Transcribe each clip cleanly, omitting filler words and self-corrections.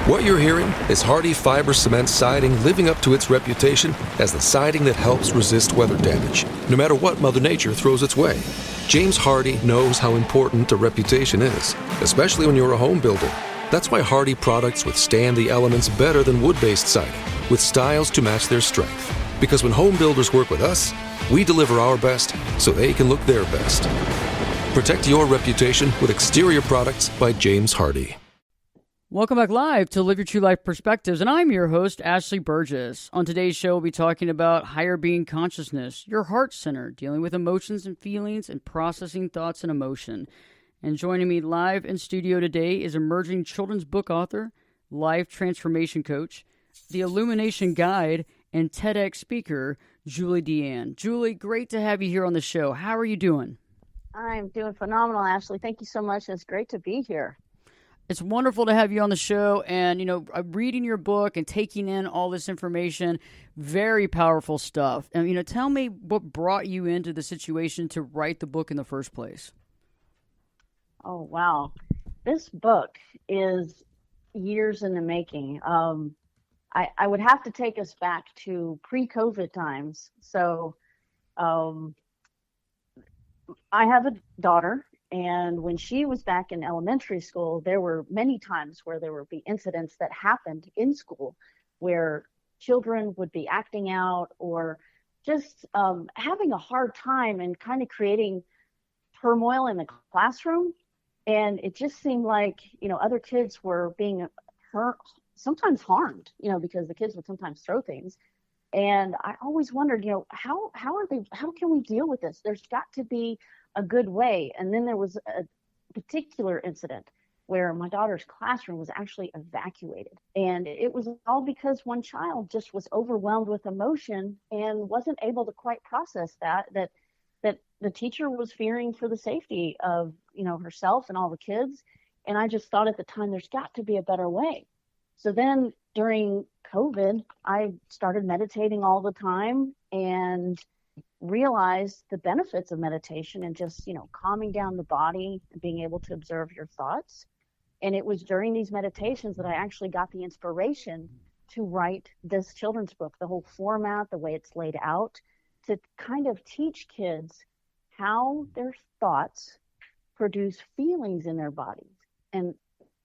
What you're hearing is Hardie Fiber Cement Siding living up to its reputation as the siding that helps resist weather damage, no matter what Mother Nature throws its way. James Hardie knows how important a reputation is, especially when you're a home builder. That's why Hardie products withstand the elements better than wood-based siding, with styles to match their strength. Because when home builders work with us, we deliver our best so they can look their best. Protect your reputation with exterior products by James Hardie. Welcome back live to Live Your True Life Perspectives, and I'm your host, Ashley Burgess. On today's show, we'll be talking about higher being consciousness, your heart center, dealing with emotions and feelings and processing thoughts and emotion. And joining me live in studio today is emerging children's book author, life transformation coach, the Illumination Guide, and TEDx speaker, Julie Deanne. Julie, great to have you here on the show. How are you doing? I'm doing phenomenal, Ashley. Thank you so much. It's great to be here. It's wonderful to have you on the show, and, reading your book and taking in all this information, very powerful stuff. And, tell me what brought you into the situation to write the book in the first place. Oh, wow. This book is years in the making. I would have to take us back to pre-COVID times. So I have a daughter. And when she was back in elementary school, there were many times where there would be incidents that happened in school where children would be acting out or just having a hard time and kind of creating turmoil in the classroom. And it just seemed like, other kids were being hurt, sometimes harmed, because the kids would sometimes throw things. And I always wondered, how can we deal with this? There's got to be a good way. And then there was a particular incident where my daughter's classroom was actually evacuated. And it was all because one child just was overwhelmed with emotion and wasn't able to quite process that the teacher was fearing for the safety of, herself and all the kids. And I just thought at the time, there's got to be a better way. So then during COVID, I started meditating all the time and realized the benefits of meditation and just, calming down the body and being able to observe your thoughts. And it was during these meditations that I actually got the inspiration to write this children's book, the whole format, the way it's laid out, to kind of teach kids how their thoughts produce feelings in their bodies and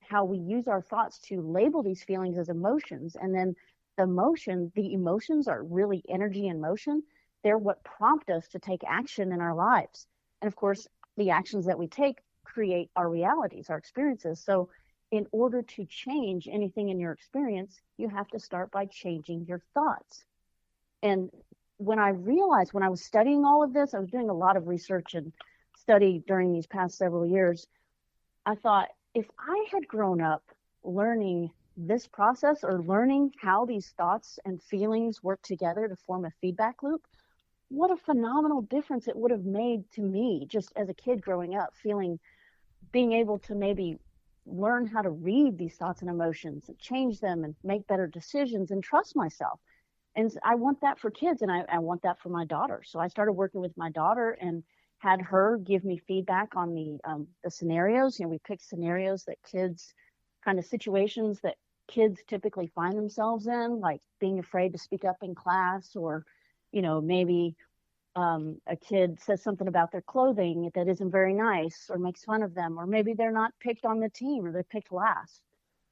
how we use our thoughts to label these feelings as emotions. And then the emotions are really energy and motion. They're what prompt us to take action in our lives. And of course, the actions that we take create our realities, our experiences. So in order to change anything in your experience, you have to start by changing your thoughts. And when I realized, when I was studying all of this, I was doing a lot of research and study during these past several years. I thought, if I had grown up learning this process or learning how these thoughts and feelings work together to form a feedback loop, what a phenomenal difference it would have made to me just as a kid growing up, being able to maybe learn how to read these thoughts and emotions and change them and make better decisions and trust myself. And I want that for kids, and I want that for my daughter. So I started working with my daughter and had her give me feedback on the scenarios. We picked scenarios that situations that kids typically find themselves in, like being afraid to speak up in class, or maybe a kid says something about their clothing that isn't very nice or makes fun of them, or maybe they're not picked on the team or they're picked last.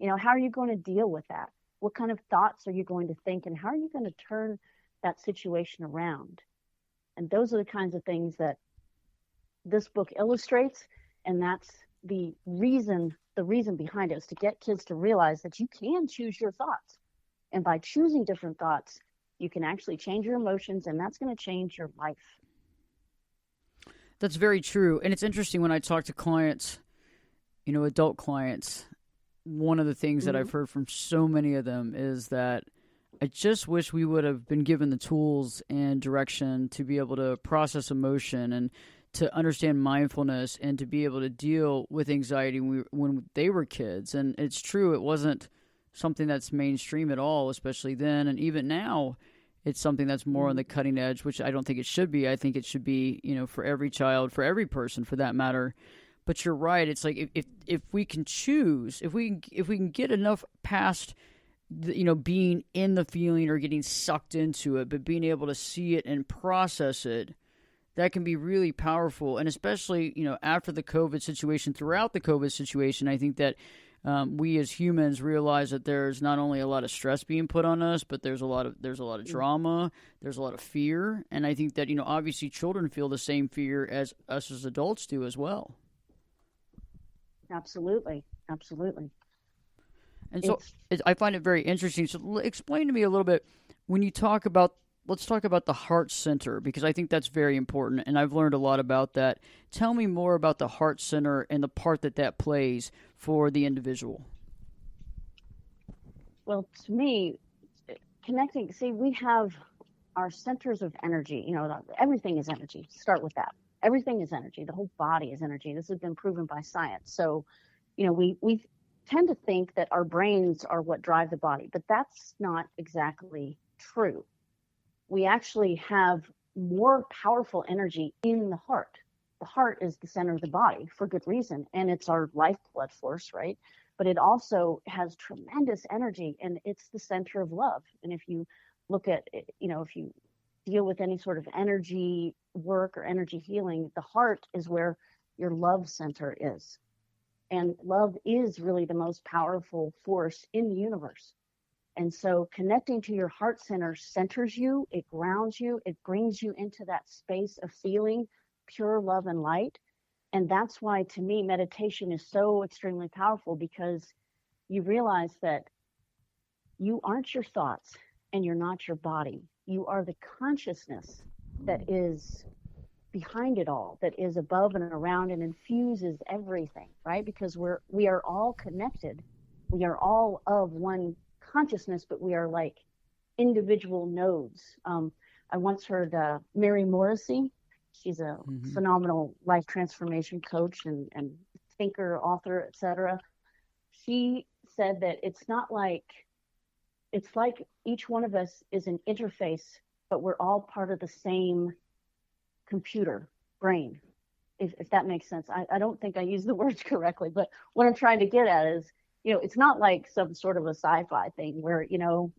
How are you going to deal with that? What kind of thoughts are you going to think, and how are you going to turn that situation around? And those are the kinds of things that this book illustrates, and that's the reason behind it, is to get kids to realize that you can choose your thoughts. And by choosing different thoughts, you can actually change your emotions, and that's going to change your life. That's very true. And it's interesting when I talk to clients, adult clients, one of the things that I've heard from so many of them is that I just wish we would have been given the tools and direction to be able to process emotion and to understand mindfulness and to be able to deal with anxiety when they were kids. And it's true, it wasn't something that's mainstream at all, especially then. And even now, it's something that's more on the cutting edge, which I don't think it should be. I think it should be, for every child, for every person for that matter. But you're right. It's like if we can choose, if we can get enough past being in the feeling or getting sucked into it, but being able to see it and process it, that can be really powerful. And especially, after the COVID situation, throughout the COVID situation, I think that we as humans realize that there's not only a lot of stress being put on us, but there's a lot of drama, there's a lot of fear. And I think that, obviously children feel the same fear as us as adults do as well. Absolutely. And so I find it very interesting. So explain to me a little bit when you talk about, let's talk about the heart center, because I think that's very important, and I've learned a lot about that. Tell me more about the heart center and the part that plays for the individual. Well, to me, connecting, see, we have our centers of energy. Everything is energy. Start with that. Everything is energy. The whole body is energy. This has been proven by science. So, we tend to think that our brains are what drive the body, but that's not exactly true. We actually have more powerful energy in the heart. The heart is the center of the body for good reason, and it's our lifeblood force, right? But it also has tremendous energy, and it's the center of love. And if you look at, if you deal with any sort of energy work or energy healing, the heart is where your love center is. And love is really the most powerful force in the universe. And so connecting to your heart center centers you, it grounds you, it brings you into that space of feeling pure love and light. And that's why, to me, meditation is so extremely powerful, because you realize that you aren't your thoughts and you're not your body. You are the consciousness that is behind it all, that is above and around and infuses everything, right? Because we are all connected. We are all of one consciousness, but we are like individual nodes. I once heard Mary Morrissey. She's a phenomenal life transformation coach and thinker, author, etc. She said that it's like each one of us is an interface, but we're all part of the same computer brain, if that makes sense. I don't think I use the words correctly, but what I'm trying to get at is, it's not like some sort of a sci-fi thing where,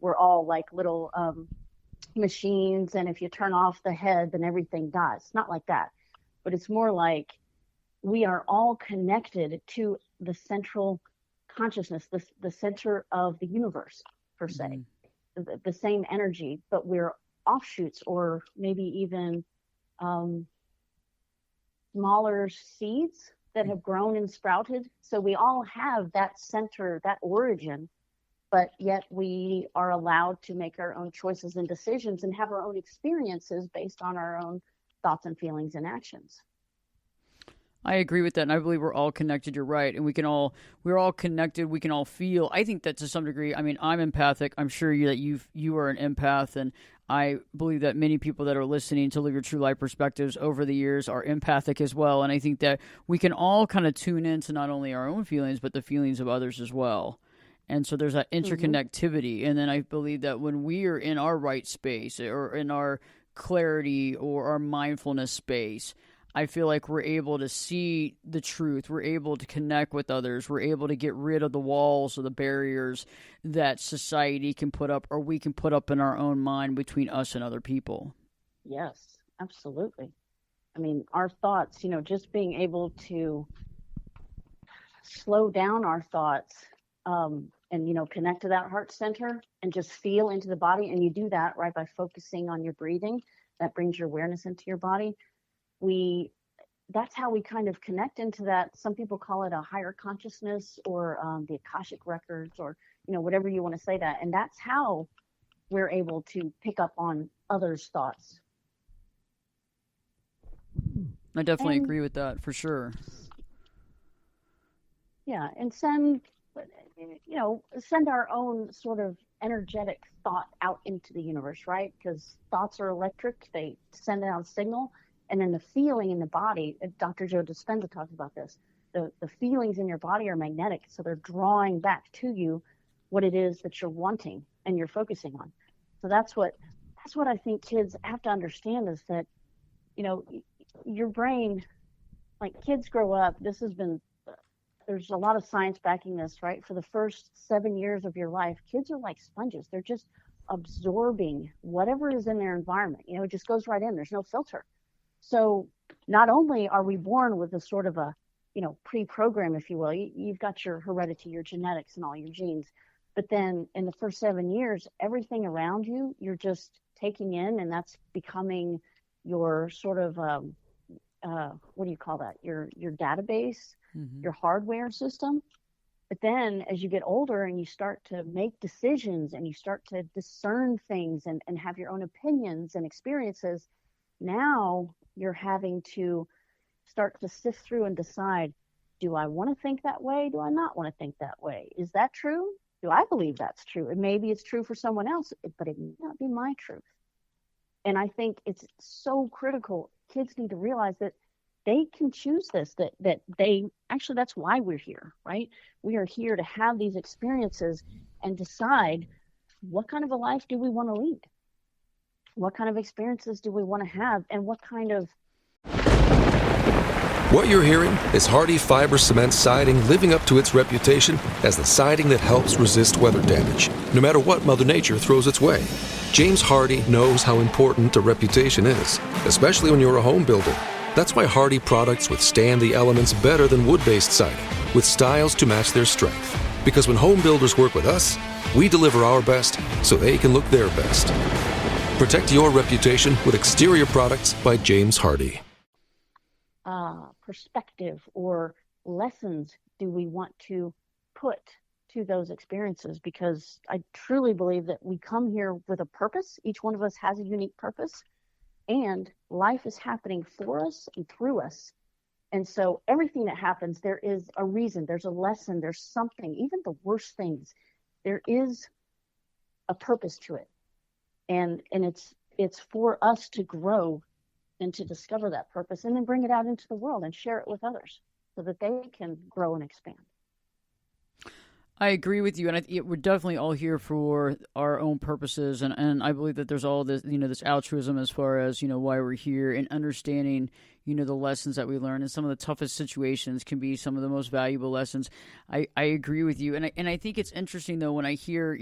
we're all like little machines, and if you turn off the head, then everything dies. It's not like that. But it's more like we are all connected to the central consciousness, the center of the universe, per se, the same energy, but we're offshoots, or maybe even smaller seeds that have grown and sprouted. So we all have that center, that origin, but yet we are allowed to make our own choices and decisions and have our own experiences based on our own thoughts and feelings and actions. I agree with that, and I believe we're all connected. You're right, and we're all connected. We can all feel. I think that to some degree. I mean, I'm empathic. I'm sure that you are an empath, and I believe that many people that are listening to Live Your True Life Perspectives over the years are empathic as well. And I think that we can all kind of tune into not only our own feelings, but the feelings of others as well. And so there's that interconnectivity. And then I believe that when we are in our right space, or in our clarity or our mindfulness space, I feel like we're able to see the truth. We're able to connect with others. We're able to get rid of the walls or the barriers that society can put up, or we can put up in our own mind between us and other people. Yes, absolutely. I mean, our thoughts, just being able to slow down our thoughts, and, connect to that heart center and just feel into the body. And you do that right by focusing on your breathing. That brings your awareness into your body. That's how we kind of connect into that. Some people call it a higher consciousness, or the Akashic records, or whatever you want to say that. And that's how we're able to pick up on others' thoughts. I definitely agree with that, for sure. Yeah, and send our own sort of energetic thought out into the universe, right? Because thoughts are electric; they send out a signal. And then the feeling in the body, Dr. Joe Dispenza talks about this, the feelings in your body are magnetic. So they're drawing back to you what it is that you're wanting and you're focusing on. So that's what I think kids have to understand, is that, your brain like kids grow up, there's a lot of science backing this, right? For the first 7 years of your life, kids are like sponges. They're just absorbing whatever is in their environment. It just goes right in. There's no filter. So not only are we born with a sort of a, pre-program, if you will, you've got your heredity, your genetics, and all your genes. But then in the first 7 years, everything around you, you're just taking in, and that's becoming your sort of, what do you call that? Your database, your hardware system. But then as you get older and you start to make decisions and you start to discern things and have your own opinions and experiences, now you're having to start to sift through and decide, do I want to think that way? Do I not want to think that way? Is that true? Do I believe that's true? And maybe it's true for someone else, but it may not be my truth. And I think it's so critical. Kids need to realize that they can choose this, that they actually, that's why we're here, right? We are here to have these experiences and decide what kind of a life do we want to lead? What kind of experiences do we want to have? And what kind of... What you're hearing is Hardie Fiber Cement Siding living up to its reputation as the siding that helps resist weather damage, no matter what Mother Nature throws its way. James Hardie knows how important a reputation is, especially when you're a home builder. That's why Hardie products withstand the elements better than wood-based siding, with styles to match their strength. Because when home builders work with us, we deliver our best so they can look their best. Protect your reputation with exterior products by James Hardie. Perspective or lessons do we want to put to those experiences? Because I truly believe that we come here with a purpose. Each one of us has a unique purpose, and life is happening for us and through us. And so everything that happens, there is a reason, there's a lesson, there's something. Even the worst things, there is a purpose to it. And it's for us to grow and to discover that purpose and then bring it out into the world and share it with others so that they can grow and expand. I agree with you, and we're definitely all here for our own purposes, and I believe that there's all this, this altruism as far as, why we're here, and understanding, the lessons that we learn, and some of the toughest situations can be some of the most valuable lessons. I agree with you, and I think it's interesting though when I hear,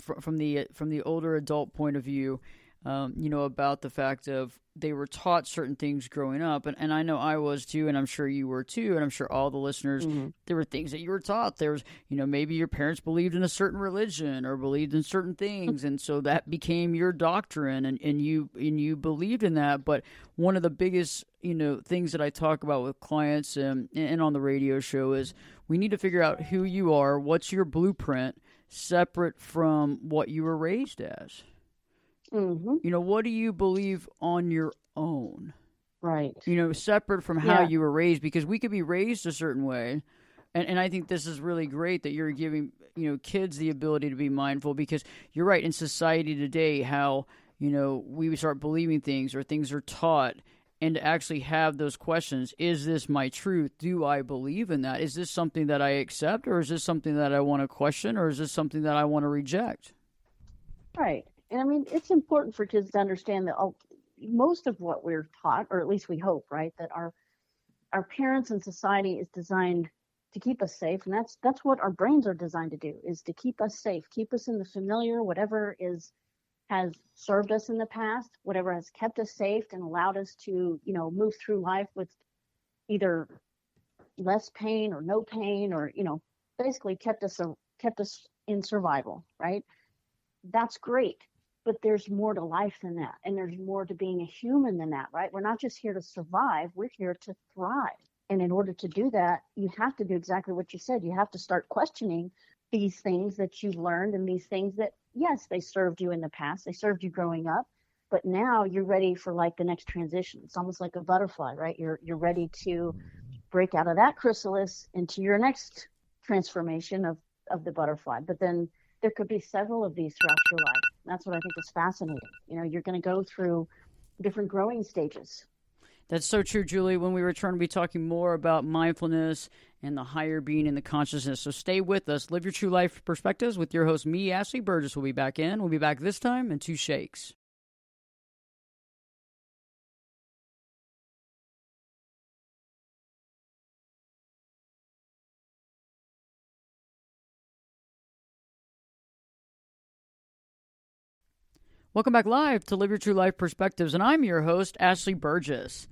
from the older adult point of view, about the fact of they were taught certain things growing up. And I know I was too, and I'm sure you were too, and I'm sure all the listeners, there were things that you were taught. There was, maybe your parents believed in a certain religion or believed in certain things. And so that became your doctrine and you believed in that. But one of the biggest, things that I talk about with clients and on the radio show is we need to figure out who you are, what's your blueprint, separate from what you were raised as. What do you believe on your own? Right. Separate from how you were raised, because we could be raised a certain way. And I think this is really great that you're giving, kids the ability to be mindful, because you're right, in society today, how, we start believing things or things are taught, and to actually have those questions. Is this my truth? Do I believe in that? Is this something that I accept, or is this something that I want to question, or is this something that I want to reject? Right. And I mean, it's important for kids to understand that most of what we're taught, or at least we hope, right, that our parents and society is designed to keep us safe. And that's what our brains are designed to do, is to keep us safe, keep us in the familiar, whatever has served us in the past, whatever has kept us safe and allowed us to, move through life with either less pain or no pain, or, basically kept us in survival, right? That's great. But there's more to life than that. And there's more to being a human than that, right? We're not just here to survive. We're here to thrive. And in order to do that, you have to do exactly what you said. You have to start questioning these things that you've learned, and these things that, yes, they served you in the past. They served you growing up. But now you're ready for like the next transition. It's almost like a butterfly, right? You're ready to break out of that chrysalis into your next transformation of the butterfly. But then there could be several of these throughout your life. That's what I think is fascinating. You're going to go through different growing stages. That's so true, Julie. When we return, we'll be talking more about mindfulness and the higher being and the consciousness. So stay with us. Live your true life perspectives with your host, me, Ashley Burgess. We'll be back in. We'll be back this time in 2 shakes. Welcome back live to Live Your True Life Perspectives, and I'm your host, Ashley Burgess.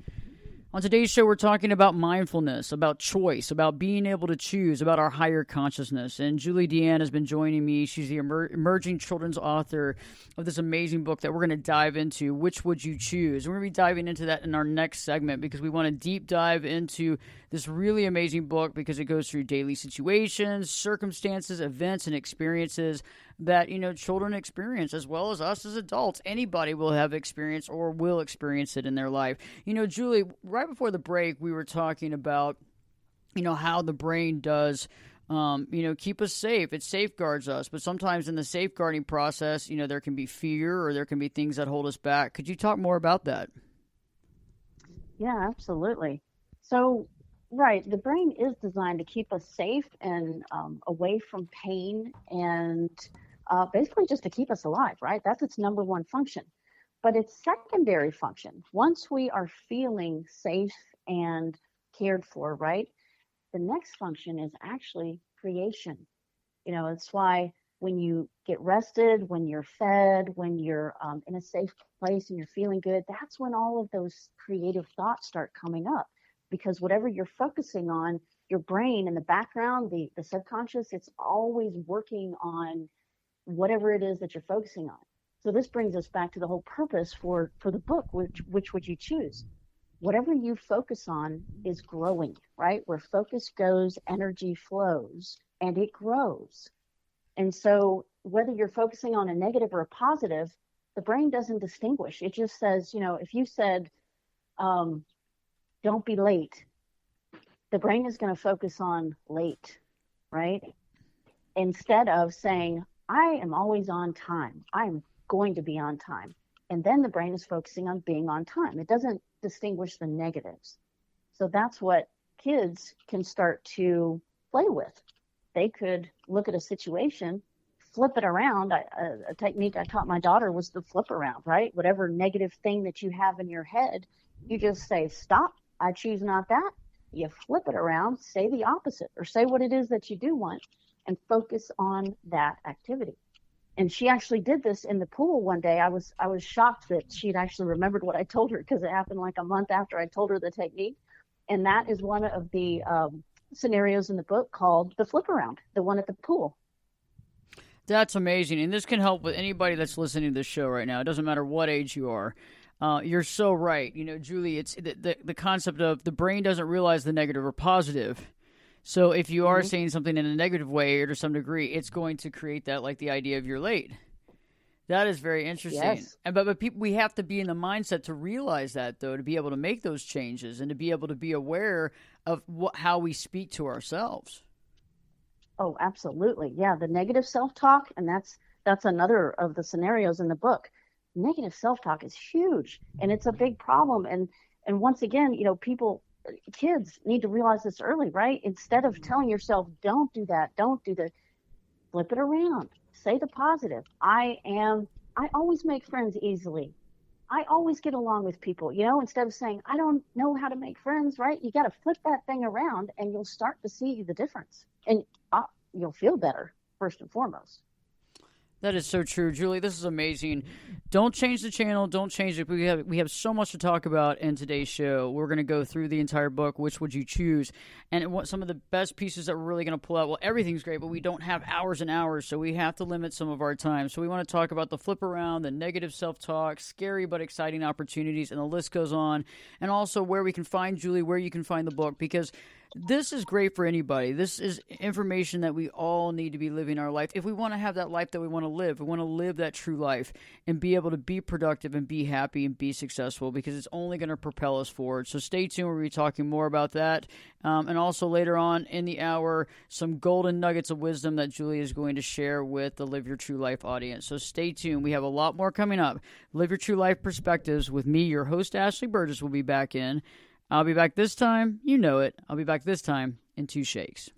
On today's show, we're talking about mindfulness, about choice, about being able to choose, about our higher consciousness. And Julie Deanne has been joining me. She's the emerging children's author of this amazing book that we're going to dive into, Which Would You Choose? And we're going to be diving into that in our next segment because we want to deep dive into this really amazing book because it goes through daily situations, circumstances, events, and experiences that, children experience as well as us as adults. Anybody will have experience or will experience it in their life. Julie, right before the break, we were talking about, how the brain does, keep us safe. It safeguards us. But sometimes in the safeguarding process, there can be fear or there can be things that hold us back. Could you talk more about that? Yeah, absolutely. So, right, the brain is designed to keep us safe and away from pain and basically just to keep us alive, right? That's its number one function. But its secondary function, once we are feeling safe and cared for, right, the next function is actually creation. It's why when you get rested, when you're fed, when you're in a safe place and you're feeling good, that's when all of those creative thoughts start coming up. Because whatever you're focusing on, your brain in the background, the subconscious, it's always working on whatever it is that you're focusing on. So this brings us back to the whole purpose for the book, which would you choose? Whatever you focus on is growing, right? Where focus goes, energy flows, and it grows. And so whether you're focusing on a negative or a positive, the brain doesn't distinguish. It just says, if you said, don't be late, the brain is going to focus on late, right? Instead of saying, I am always on time. I'm going to be on time. And then the brain is focusing on being on time. It doesn't distinguish the negatives. So that's what kids can start to play with. They could look at a situation, flip it around. A technique I taught my daughter was the flip around, right? Whatever negative thing that you have in your head, you just say, stop, I choose not that. You flip it around, say the opposite, or say what it is that you do want, and focus on that activity. And she actually did this in the pool one day. I was shocked that she'd actually remembered what I told her because it happened like a month after I told her the technique. And that is one of the scenarios in the book called the flip around, the one at the pool. That's amazing. And this can help with anybody that's listening to this show right now. It doesn't matter what age you are. You're so right. Julie, it's the concept of the brain doesn't realize the negative or positive. So if you are saying something in a negative way or to some degree, it's going to create that, like the idea of you're late. That is very interesting. Yes. But people, we have to be in the mindset to realize that, though, to be able to make those changes and to be able to be aware of how we speak to ourselves. Oh, absolutely. Yeah, the negative self-talk, and that's another of the scenarios in the book. Negative self-talk is huge, and it's a big problem. And once again, kids need to realize this early, right? Instead of telling yourself, don't do that, don't do that, flip it around. Say the positive. I always make friends easily. I always get along with people, instead of saying, I don't know how to make friends, right? You got to flip that thing around and you'll start to see the difference. And you'll feel better, first and foremost. That is so true, Julie. This is amazing. Don't change the channel. Don't change it. We have so much to talk about in today's show. We're going to go through the entire book. Which would you choose? And some of the best pieces that we're really going to pull out. Well, everything's great, but we don't have hours and hours, so we have to limit some of our time. So we want to talk about the flip around, the negative self-talk, scary but exciting opportunities, and the list goes on. And also where we can find Julie, where you can find the book, because this is great for anybody. This is information that we all need to be living our life. If we want to have that life that we want to live, we want to live that true life and be able to be productive and be happy and be successful, because it's only going to propel us forward. So stay tuned. We'll be talking more about that. And also later on in the hour, some golden nuggets of wisdom that Julie is going to share with the Live Your True Life audience. So stay tuned. We have a lot more coming up. Live Your True Life Perspectives with me, your host, Ashley Burgess, will be back in. I'll be back this time. You know it. I'll be back this time in 2 shakes.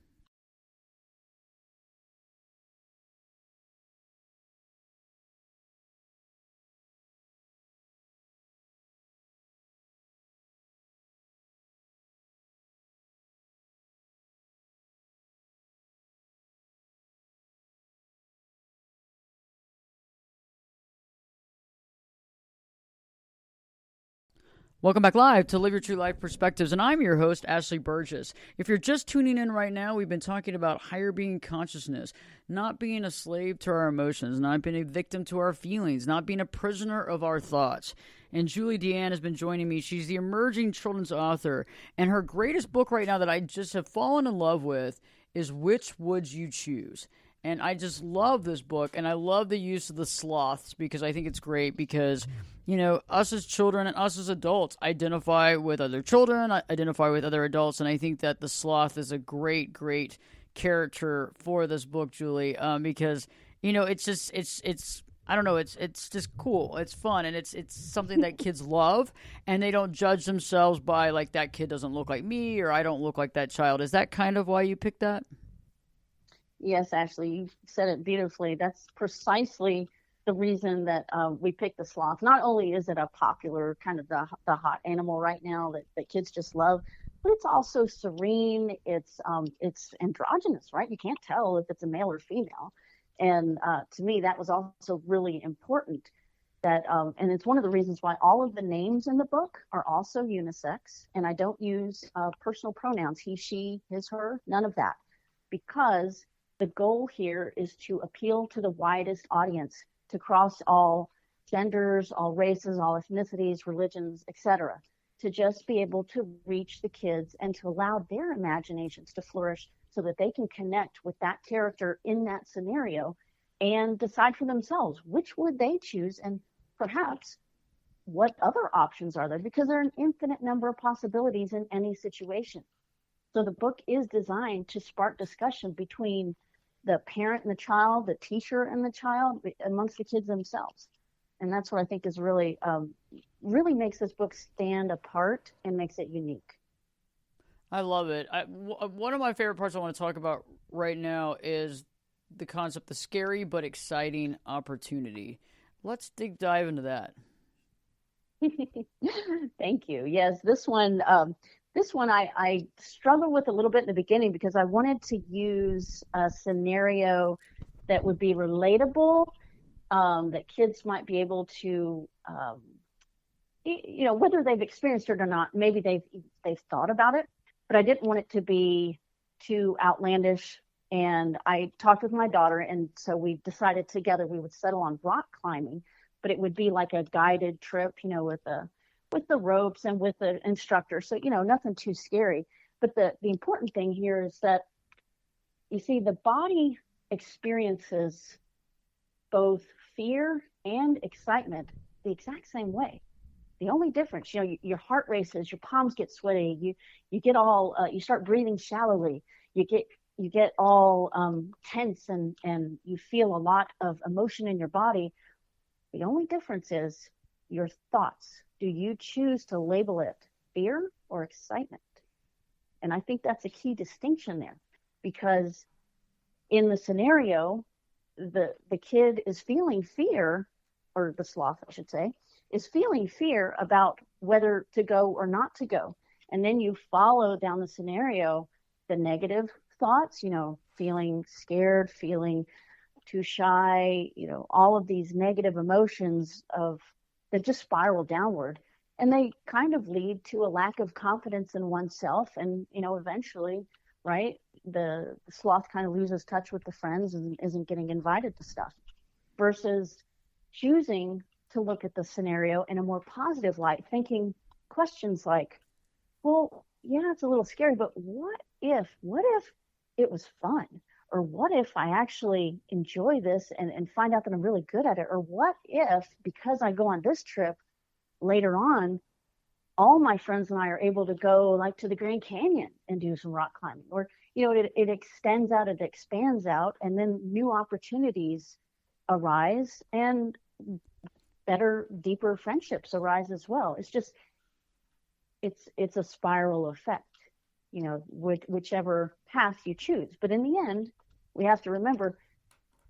Welcome back live to Live Your True Life Perspectives, and I'm your host, Ashley Burgess. If you're just tuning in right now, we've been talking about higher being consciousness, not being a slave to our emotions, not being a victim to our feelings, not being a prisoner of our thoughts. And Julie Deanne has been joining me. She's the emerging children's author, and her greatest book right now that I just have fallen in love with is Which Would You Choose? And I just love this book, and I love the use of the sloths because I think it's great because, you know, us as children and us as adults identify with other children, identify with other adults, and I think that the sloth is a great, great character for this book, Julie, because, you know, it's just, it's I don't know, it's just cool, it's fun, and it's something that kids love, and they don't judge themselves by, like, that kid doesn't look like me, or I don't look like that child. Is that kind of why you picked that? Yes, Ashley, you said it beautifully. That's precisely the reason that we picked the sloth. Not only is it a popular kind of the hot animal right now that kids just love, but it's also serene. It's androgynous, right? You can't tell if it's a male or female. And to me, that was also really important. That and it's one of the reasons why all of the names in the book are also unisex, and I don't use personal pronouns, he, she, his, her, none of that, because the goal here is to appeal to the widest audience, to cross all genders, all races, all ethnicities, religions, etc., to just be able to reach the kids and to allow their imaginations to flourish so that they can connect with that character in that scenario and decide for themselves which would they choose, and perhaps what other options are there, because there are an infinite number of possibilities in any situation. So the book is designed to spark discussion between the parent and the child, the teacher and the child, amongst the kids themselves. And that's what I think is really, really makes this book stand apart and makes it unique. I love it. One of my favorite parts I want to talk about right now is the concept, the scary but exciting opportunity. Let's dive into that. Thank you. Yes, this one I struggled with a little bit in the beginning because I wanted to use a scenario that would be relatable, that kids might be able to, whether they've experienced it or not, maybe they've thought about it, but I didn't want it to be too outlandish. And I talked with my daughter, and so we decided together we would settle on rock climbing, but it would be like a guided trip, with the ropes and with the instructor. So, nothing too scary. But the important thing here is that, you see, the body experiences both fear and excitement the exact same way. The only difference, your heart races, your palms get sweaty, you get all, you start breathing shallowly, you get all tense, and you feel a lot of emotion in your body. The only difference is your thoughts. Do you choose to label it fear or excitement? And I think that's a key distinction there, because in the scenario, the kid is feeling fear, or the sloth, I should say, is feeling fear about whether to go or not to go. And then you follow down the scenario, the negative thoughts, feeling scared, feeling too shy, all of these negative emotions that just spiral downward, and they kind of lead to a lack of confidence in oneself. And, eventually, right, the sloth kind of loses touch with the friends and isn't getting invited to stuff, versus choosing to look at the scenario in a more positive light, thinking questions like, well, yeah, it's a little scary, but what if it was fun? Or what if I actually enjoy this and find out that I'm really good at it? Or what if, because I go on this trip later on, all my friends and I are able to go like to the Grand Canyon and do some rock climbing? Or, it extends out, it expands out, and then new opportunities arise, and better, deeper friendships arise as well. It's just, it's a spiral effect, whichever path you choose. But in the end, we have to remember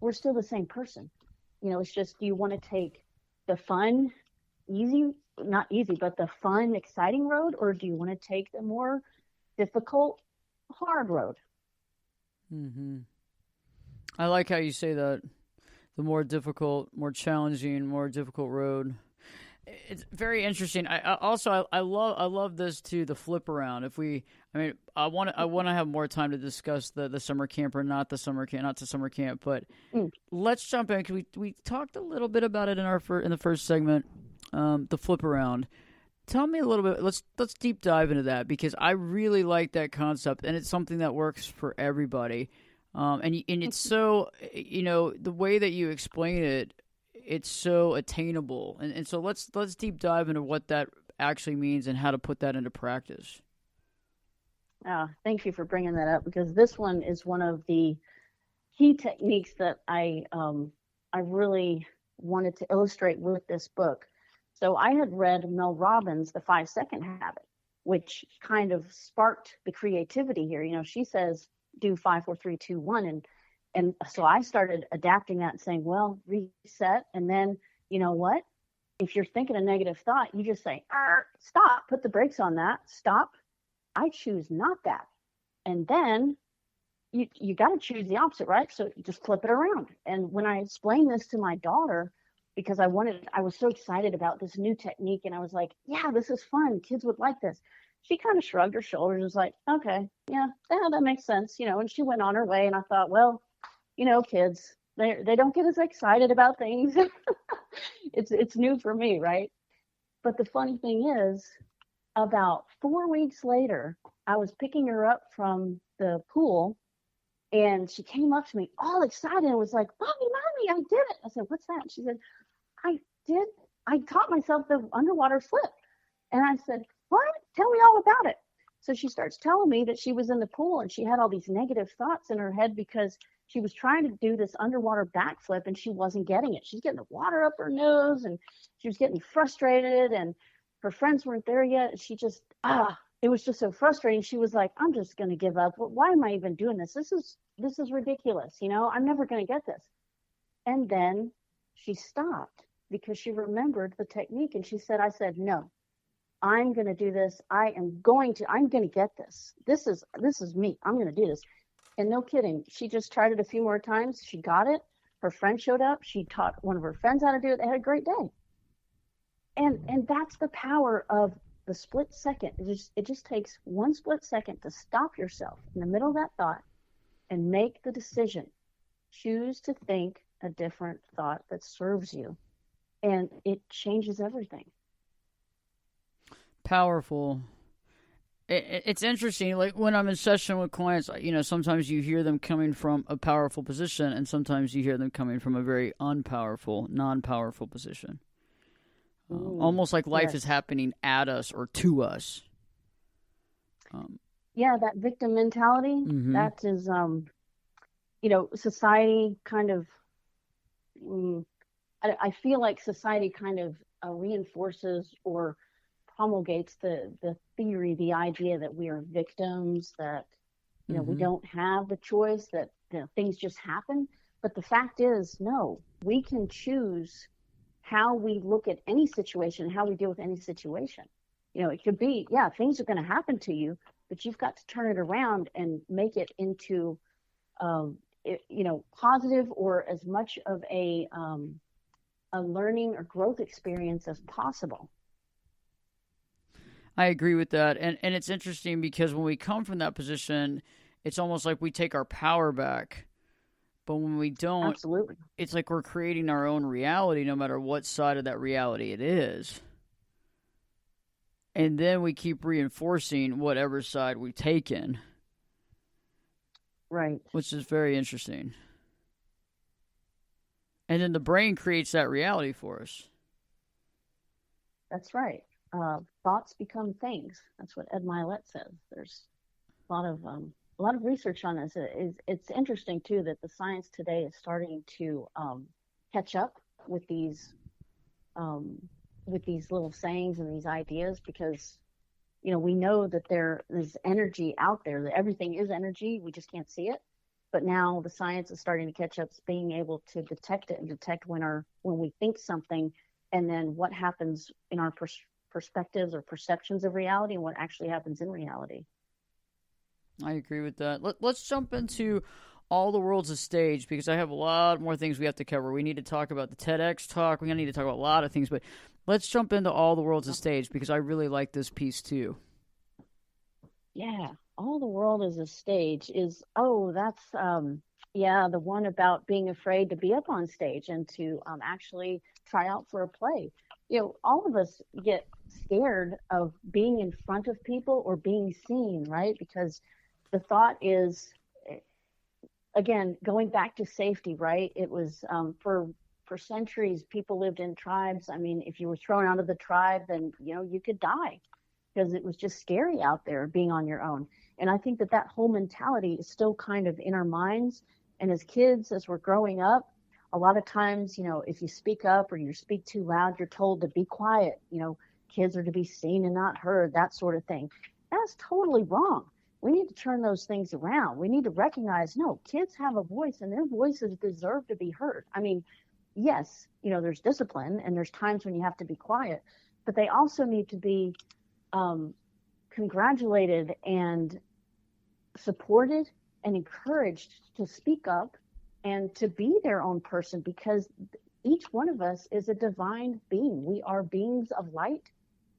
we're still the same person. It's just, do you want to take the fun, not easy, but the fun, exciting road, or do you want to take the more difficult, hard road? Mm-hmm. I like how you say that. The more difficult, more challenging, more difficult road. It's very interesting. I love this too. The flip around. I want to have more time to discuss the summer camp or not the summer camp, not the summer camp. But let's jump in because we talked a little bit about it in the first segment. The flip around. Tell me a little bit. Let's deep dive into that because I really like that concept and it's something that works for everybody. And it's so the way that you explain it. It's so attainable. And so let's deep dive into what that actually means and how to put that into practice. Thank you for bringing that up because this one is one of the key techniques that I really wanted to illustrate with this book. So I had read Mel Robbins' The 5-Second Habit, which kind of sparked the creativity here. She says, do 5, 4, 3, 2, 1. And so I started adapting that and saying, well, reset. And then, you know what? If you're thinking a negative thought, you just say, stop, put the brakes on that. Stop. I choose not that. And then you got to choose the opposite, right? So you just flip it around. And when I explained this to my daughter, because I was so excited about this new technique. And I was like, yeah, this is fun. Kids would like this. She kind of shrugged her shoulders and was like, okay, yeah, that makes sense. And she went on her way. And I thought, well, kids, they don't get as excited about things. It's new for me, right? But the funny thing is, about 4 weeks later, I was picking her up from the pool, and she came up to me all excited and was like, Mommy, I did it. I said, what's that? She said, I taught myself the underwater flip. And I said, what? Tell me all about it. So she starts telling me that she was in the pool and she had all these negative thoughts in her head because she was trying to do this underwater backflip and she wasn't getting it. She's getting the water up her nose and she was getting frustrated and her friends weren't there yet. She just, it was just so frustrating. She was like, I'm just going to give up. Why am I even doing this? This is ridiculous. I'm never going to get this. And then she stopped because she remembered the technique. And I said, no, I'm going to do this. I'm going to get this. This is me. I'm going to do this. And no kidding. She just tried it a few more times. She got it. Her friend showed up. She taught one of her friends how to do it. They had a great day. And that's the power of the split second. It just takes one split second to stop yourself in the middle of that thought and make the decision. Choose to think a different thought that serves you. And it changes everything. Powerful. It's interesting. Like when I'm in session with clients, sometimes you hear them coming from a powerful position and sometimes you hear them coming from a very unpowerful, non-powerful position. Almost like life is happening at us or to us. That victim mentality, that is, society kind of, I feel like society kind of reinforces or promulgates the theory, the idea that we are victims, that, we don't have the choice, that things just happen. But the fact is, no, we can choose how we look at any situation, how we deal with any situation. It could be, things are going to happen to you, but you've got to turn it around and make it into, positive or as much of a learning or growth experience as possible. I agree with that. And it's interesting because when we come from that position, it's almost like we take our power back. But when we don't, absolutely, it's like we're creating our own reality, no matter what side of that reality it is. And then we keep reinforcing whatever side we've taken. Right. Which is very interesting. And then the brain creates that reality for us. That's right. Thoughts become things. That's what Ed Milet says. There's a lot of research on this. It's interesting too that the science today is starting to catch up with these little sayings and these ideas because we know that there's energy out there, that everything is energy, we just can't see it. But now the science is starting to catch up, being able to detect it and detect when we think something, and then what happens in our perspectives or perceptions of reality and what actually happens in reality. I agree with that. Let's jump into All the World's a Stage, because I have a lot more things we have to cover. We need to talk about the TEDx talk. We're going to need to talk about a lot of things, but let's jump into All the World's a Stage, because I really like this piece too. Yeah, All the World is a Stage is, that's, the one about being afraid to be up on stage and to actually try out for a play. All of us get scared of being in front of people or being seen, right? Because the thought is, again, going back to safety, right? It was for centuries, people lived in tribes. I mean, if you were thrown out of the tribe, then you could die because it was just scary out there being on your own. And I think that whole mentality is still kind of in our minds. And as kids, as we're growing up, a lot of times, if you speak up or you speak too loud, you're told to be quiet. Kids are to be seen and not heard, that sort of thing. That's totally wrong. We need to turn those things around. We need to recognize, no, kids have a voice and their voices deserve to be heard. I mean, yes, there's discipline and there's times when you have to be quiet, but they also need to be congratulated and supported and encouraged to speak up and to be their own person, because each one of us is a divine being. We are beings of light,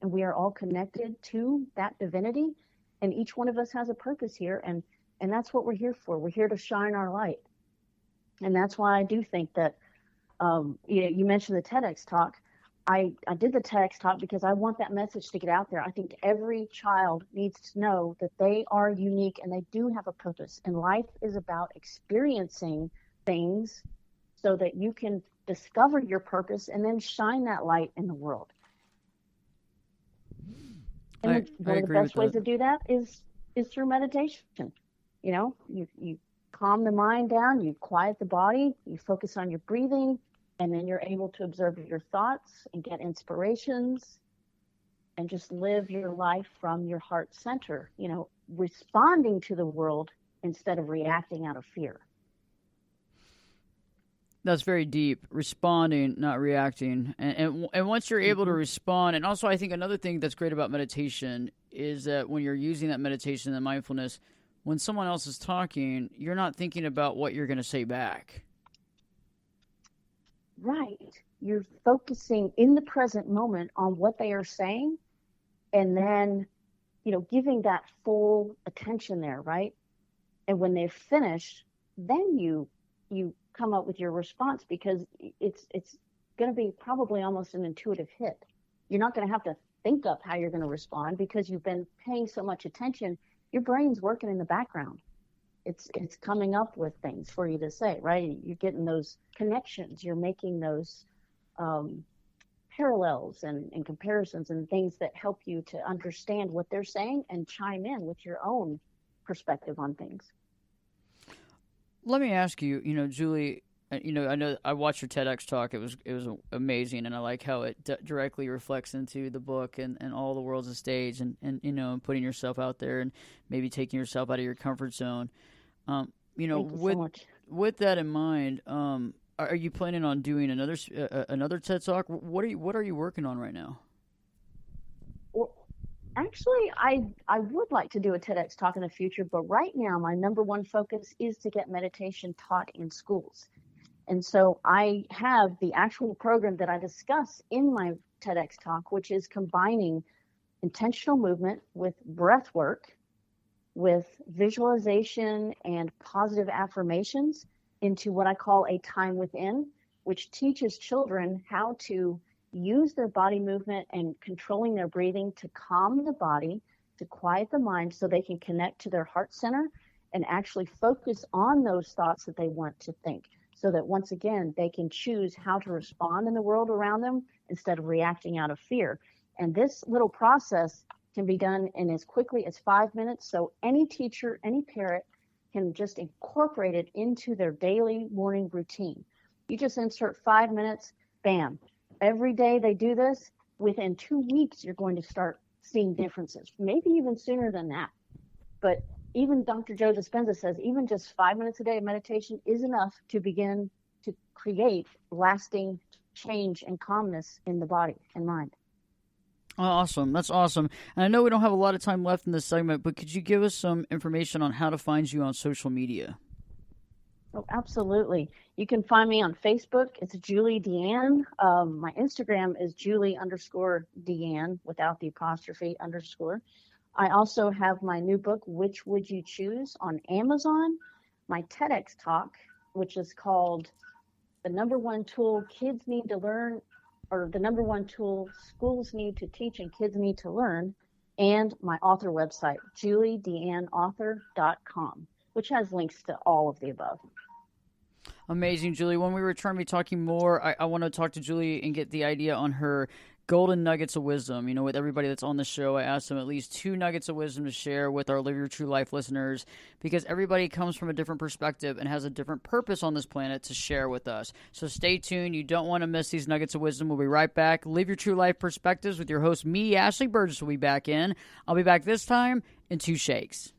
and we are all connected to that divinity, and each one of us has a purpose here, and that's what we're here for. We're here to shine our light. And that's why I do think that you mentioned the TEDx talk. I did the TEDx talk because I want that message to get out there. I think every child needs to know that they are unique and they do have a purpose. And life is about experiencing things so that you can discover your purpose and then shine that light in the world. And one of the best ways to do that is through meditation. You calm the mind down, you quiet the body, you focus on your breathing, and then you're able to observe your thoughts and get inspirations and just live your life from your heart center, responding to the world instead of reacting out of fear. That's very deep. Responding, not reacting. And once you're able to respond, and also I think another thing that's great about meditation is that when you're using that meditation and mindfulness, when someone else is talking, you're not thinking about what you're going to say back. Right. You're focusing in the present moment on what they are saying, and then, giving that full attention there, right? And when they've finished, then you come up with your response, because it's going to be probably almost an intuitive hit. You're not going to have to think up how you're going to respond because you've been paying so much attention. Your brain's working in the background. It's coming up with things for you to say, right? You're getting those connections. You're making those parallels and comparisons and things that help you to understand what they're saying and chime in with your own perspective on things. Let me ask you, Julie, I know I watched your TEDx talk. It was amazing, and I like how it directly reflects into the book and All the World's a Stage, and putting yourself out there and maybe taking yourself out of your comfort zone. Thank you so much. With that in mind, are you planning on doing another TED Talk? What are you working on right now? Well, actually, I would like to do a TEDx talk in the future, but right now my number one focus is to get meditation taught in schools. And so I have the actual program that I discuss in my TEDx talk, which is combining intentional movement with breath work, with visualization and positive affirmations into what I call a time within, which teaches children how to use their body movement and controlling their breathing to calm the body, to quiet the mind so they can connect to their heart center and actually focus on those thoughts that they want to think, so that once again, they can choose how to respond in the world around them instead of reacting out of fear. And this little process can be done in as quickly as 5 minutes. So any teacher, any parent can just incorporate it into their daily morning routine. You just insert 5 minutes, bam. Every day they do this, within 2 weeks, you're going to start seeing differences, maybe even sooner than that. But even Dr. Joe Dispenza says even just 5 minutes a day of meditation is enough to begin to create lasting change and calmness in the body and mind. Awesome. That's awesome. And I know we don't have a lot of time left in this segment, but could you give us some information on how to find you on social media? Oh, absolutely. You can find me on Facebook. It's Julie Deanne. My Instagram is Julie_Deanne without the apostrophe underscore. I also have my new book, Which Would You Choose, on Amazon. My TEDx talk, which is called The Number One Tool Kids Need to Learn, or The Number One Tool Schools Need to Teach and Kids Need to Learn, and my author website, juliedeanneauthor.com, which has links to all of the above. Amazing, Julie. When we return, be talking more. I want to talk to Julie and get the idea on her golden nuggets of wisdom. You know, with everybody that's on the show, I asked them at least 2 nuggets of wisdom to share with our Live Your True Life listeners, because everybody comes from a different perspective and has a different purpose on this planet to share with us. So stay tuned. You don't want to miss these nuggets of wisdom. We'll be right back. Live Your True Life Perspectives with your host, me, Ashley Burgess, will be back in. I'll be back this time in 2 shakes.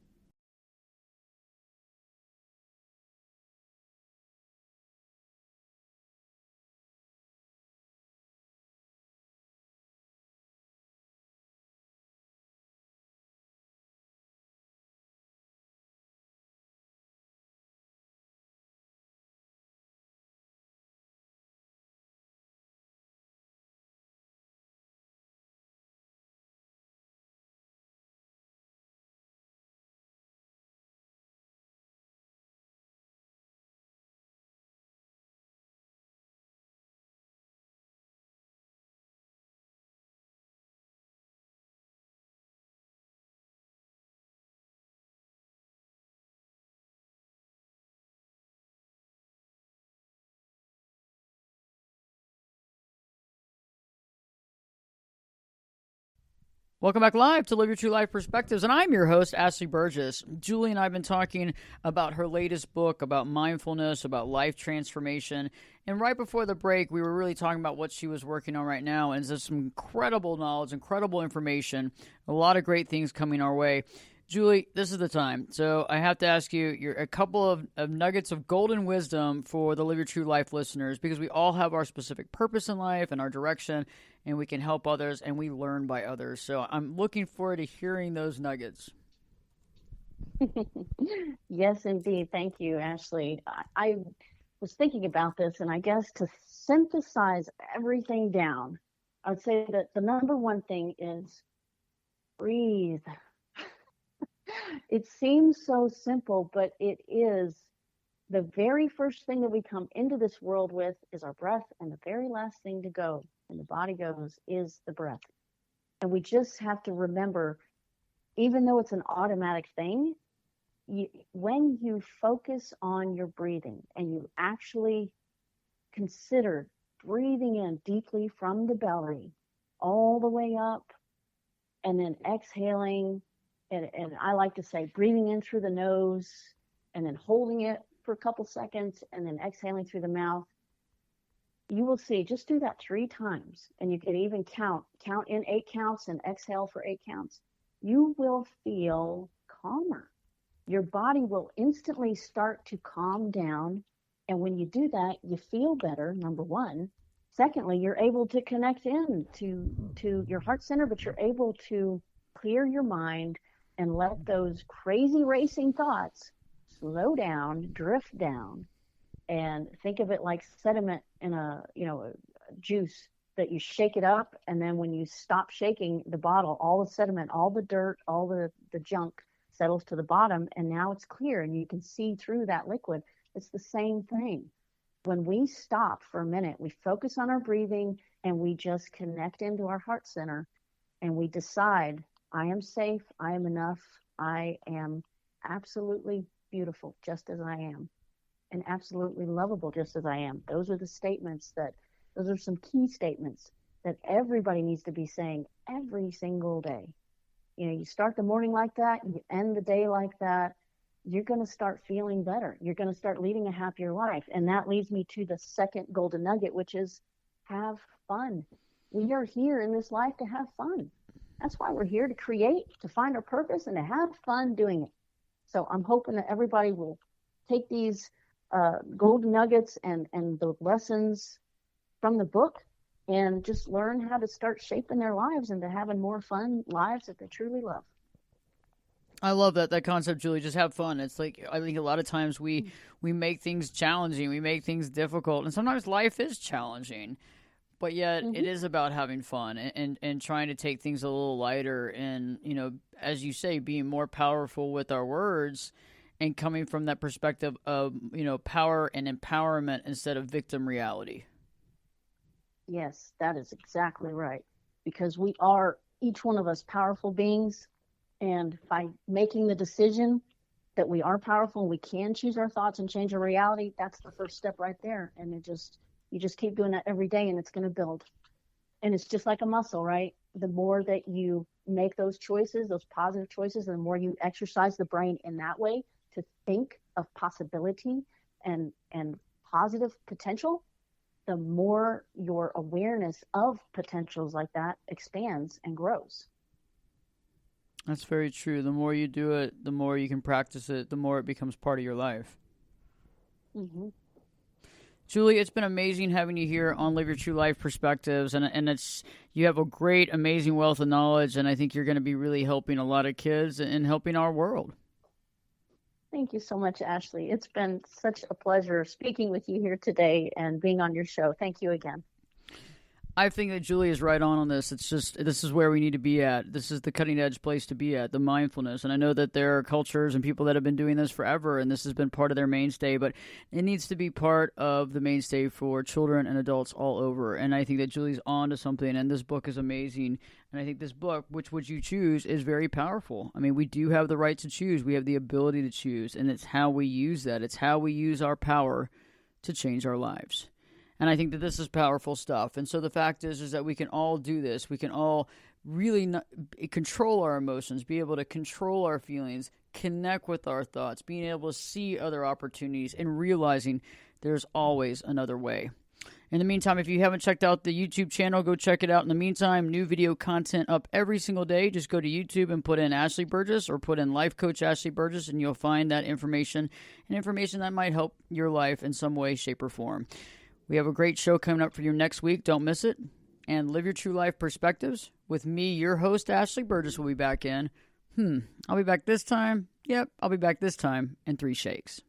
Welcome back live to Live Your True Life Perspectives, and I'm your host, Ashley Burgess. Julie and I have been talking about her latest book, about mindfulness, about life transformation, and right before the break, we were really talking about what she was working on right now, and there's some incredible knowledge, incredible information, a lot of great things coming our way. Julie, this is the time. So I have to ask you a couple of nuggets of golden wisdom for the Live Your True Life listeners, because we all have our specific purpose in life and our direction, and we can help others and we learn by others. So I'm looking forward to hearing those nuggets. Yes, indeed. Thank you, Ashley. I was thinking about this, and I guess to synthesize everything down, I would say that the number one thing is breathe. It seems so simple, but it is. The very first thing that we come into this world with is our breath, and the very last thing to go when the body goes is the breath. And we just have to remember, even though it's an automatic thing, when you focus on your breathing and you actually consider breathing in deeply from the belly all the way up, and then exhaling, and I like to say breathing in through the nose and then holding it for a couple seconds and then exhaling through the mouth, you will see, just do that 3 times, and you can even count in 8 counts and exhale for 8 counts. You will feel calmer. Your body will instantly start to calm down, and when you do that, you feel better, number one. Secondly, you're able to connect in to your heart center, but you're able to clear your mind and let those crazy racing thoughts slow down, drift down, and think of it like sediment in a juice that you shake it up, and then when you stop shaking the bottle, all the sediment, all the dirt, all the junk settles to the bottom, and now it's clear and you can see through that liquid. It's the same thing. When we stop for a minute, we focus on our breathing and we just connect into our heart center, and we decide, I am safe, I am enough, I am absolutely beautiful just as I am, and absolutely lovable just as I am. Those are some key statements that everybody needs to be saying every single day. You start the morning like that, you end the day like that, you're going to start feeling better. You're going to start leading a happier life. And that leads me to the second golden nugget, which is have fun. We are here in this life to have fun. That's why we're here, to create, to find our purpose, and to have fun doing it. So I'm hoping that everybody will take these golden nuggets and the lessons from the book and just learn how to start shaping their lives into having more fun lives that they truly love. I love that concept, Julie. Just have fun. It's like, I think a lot of times we make things challenging, we make things difficult, and sometimes life is challenging. But yet, it is about having fun and trying to take things a little lighter, and as you say, being more powerful with our words, and coming from that perspective of power and empowerment instead of victim reality. Yes, that is exactly right. Because we are, each one of us, powerful beings. And by making the decision that we are powerful and we can choose our thoughts and change our reality, that's the first step right there. And you just keep doing that every day, and it's going to build. And it's just like a muscle, right? The more that you make those choices, those positive choices, the more you exercise the brain in that way to think of possibility and positive potential, the more your awareness of potentials like that expands and grows. That's very true. The more you do it, the more you can practice it, the more it becomes part of your life. Mm-hmm. Julie, it's been amazing having you here on Live Your True Life Perspectives, and it's you have a great, amazing wealth of knowledge, and I think you're going to be really helping a lot of kids and helping our world. Thank you so much, Ashley. It's been such a pleasure speaking with you here today and being on your show. Thank you again. I think that Julie is right on this. It's just, this is where we need to be at. This is the cutting edge place to be at, the mindfulness. And I know that there are cultures and people that have been doing this forever, and this has been part of their mainstay, but it needs to be part of the mainstay for children and adults all over. And I think that Julie's on to something, and this book is amazing. And I think this book, which would you choose, is very powerful. I mean, we do have the right to choose. We have the ability to choose, and it's how we use that. It's how we use our power to change our lives. And I think that this is powerful stuff. And so the fact is that we can all do this. We can all really control our emotions, be able to control our feelings, connect with our thoughts, being able to see other opportunities, and realizing there's always another way. In the meantime, if you haven't checked out the YouTube channel, go check it out. In the meantime, new video content up every single day. Just go to YouTube and put in Ashley Burgess or put in Life Coach Ashley Burgess, and you'll find that information and information that might help your life in some way, shape, or form. We have a great show coming up for you next week. Don't miss it. And Live Your True Life Perspectives with me, your host, Ashley Burgess, will be back in. I'll be back this time. Yep, I'll be back this time in 3 shakes.